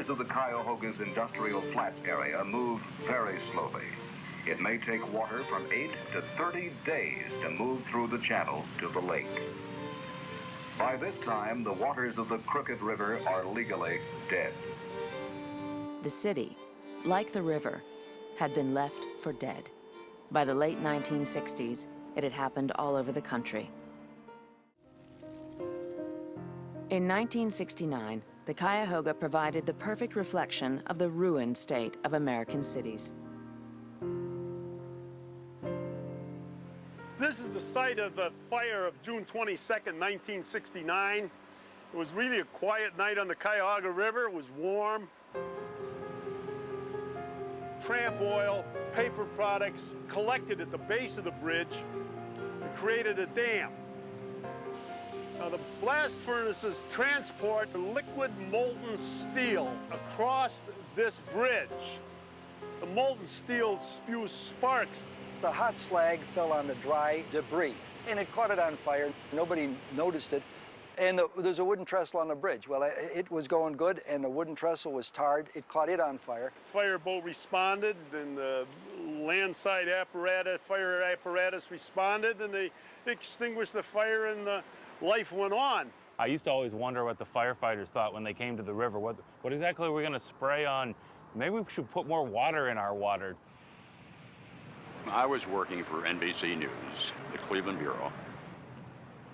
waters of the Cuyahoga's industrial flats area move very slowly. It may take water from 8 to 30 days to move through the channel to the lake. By this time, the waters of the Crooked River are legally dead. The city, like the river, had been left for dead. By the late 1960s, it had happened all over the country. In 1969, the Cuyahoga provided the perfect reflection of the ruined state of American cities. This is the site of the fire of June 22nd, 1969. It was really a quiet night on the Cuyahoga River. It was warm. Tramp oil, paper products collected at the base of the bridge and created a dam. Now, the blast furnaces transport liquid molten steel across this bridge. The molten steel spews sparks. The hot slag fell on the dry debris, and it caught it on fire. Nobody noticed it. And there's a wooden trestle on the bridge. Well, it was going good, and the wooden trestle was tarred. It caught it on fire. Fireboat responded, and the landside apparatus, fire apparatus responded, and they extinguished the fire, and the life went on. I used to always wonder what the firefighters thought when they came to the river. What exactly are we going to spray on? Maybe we should put more water in our water. I was working for NBC News, the Cleveland Bureau.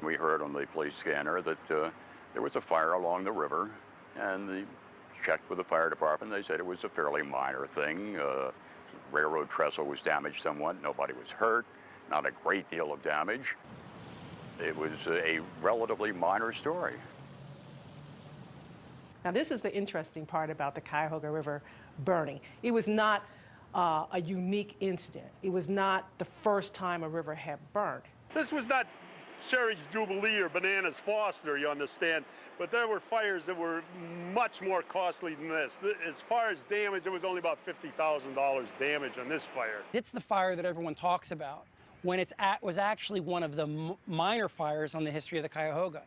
We heard on the police scanner that there was a fire along the river, and they checked with the fire department. They said it was a fairly minor thing. Railroad trestle was damaged somewhat. Nobody was hurt, not a great deal of damage. It was a relatively minor story. Now, this is the interesting part about the Cuyahoga River burning. It was not a unique incident. It was not the first time a river had burned. This was not Sherry's Jubilee or Bananas Foster, you understand, but there were fires that were much more costly than this. As far as damage, it was only about $50,000 damage on this fire. It's the fire that everyone talks about, when it was actually one of the minor fires on the history of the Cuyahoga.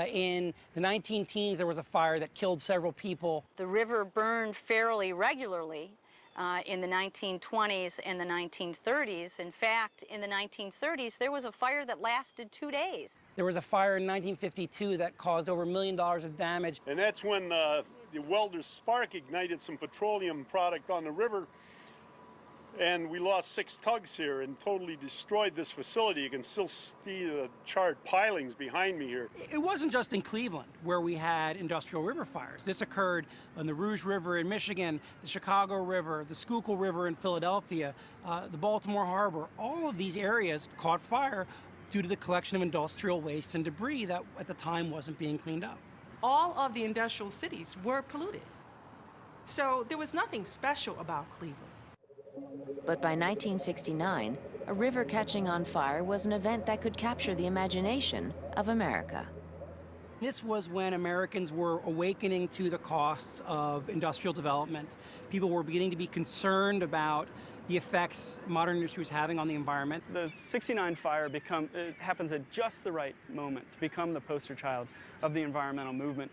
In the 19-teens, there was a fire that killed several people. The river burned fairly regularly in the 1920s and the 1930s. In fact, in the 1930s, there was a fire that lasted 2 days. There was a fire in 1952 that caused over $1 million of damage. And that's when the welder's spark ignited some petroleum product on the river, and we lost 6 tugs here and totally destroyed this facility. You can still see the charred pilings behind me here. It wasn't just in Cleveland where we had industrial river fires. This occurred on the Rouge River in Michigan, the Chicago River, the Schuylkill River in Philadelphia, the Baltimore Harbor. All of these areas caught fire due to the collection of industrial waste and debris that at the time wasn't being cleaned up. All of the industrial cities were polluted. So there was nothing special about Cleveland. But by 1969, a river catching on fire was an event that could capture the imagination of America. This was when Americans were awakening to the costs of industrial development. People were beginning to be concerned about the effects modern industry was having on the environment. The '69 fire it happens at just the right moment to become the poster child of the environmental movement.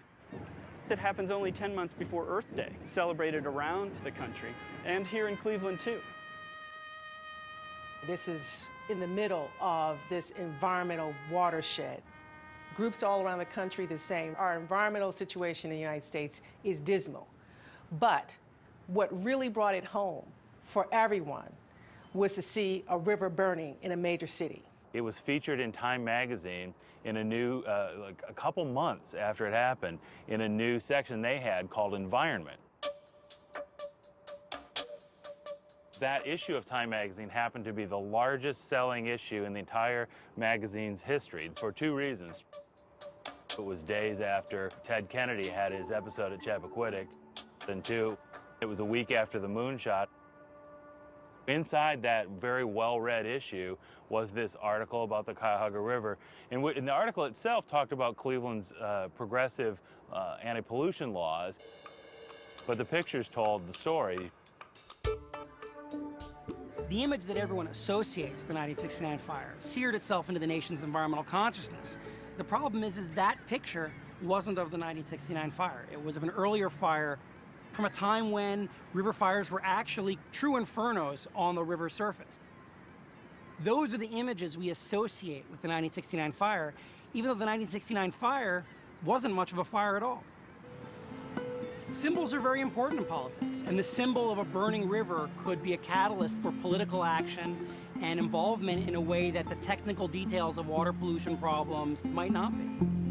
It happens only 10 months before Earth Day, celebrated around the country, and here in Cleveland, too. This is in the middle of this environmental watershed. Groups all around the country the same. Our environmental situation in the United States is dismal. But what really brought it home for everyone was to see a river burning in a major city. It was featured in Time magazine in a new, like a couple months after it happened, in a new section they had called Environment. That issue of Time magazine happened to be the largest selling issue in the entire magazine's history for 2 reasons. It was days after Ted Kennedy had his episode at Chappaquiddick, and 2, it was a week after the moonshot. Inside that very well-read issue was this article about the Cuyahoga River, and the article itself talked about Cleveland's progressive anti-pollution laws, but the pictures told the story. The image that everyone associates with the 1969 fire seared itself into the nation's environmental consciousness. The problem is that picture wasn't of the 1969 fire. It was of an earlier fire from a time when river fires were actually true infernos on the river surface. Those are the images we associate with the 1969 fire, even though the 1969 fire wasn't much of a fire at all. Symbols are very important in politics, and the symbol of a burning river could be a catalyst for political action and involvement in a way that the technical details of water pollution problems might not be.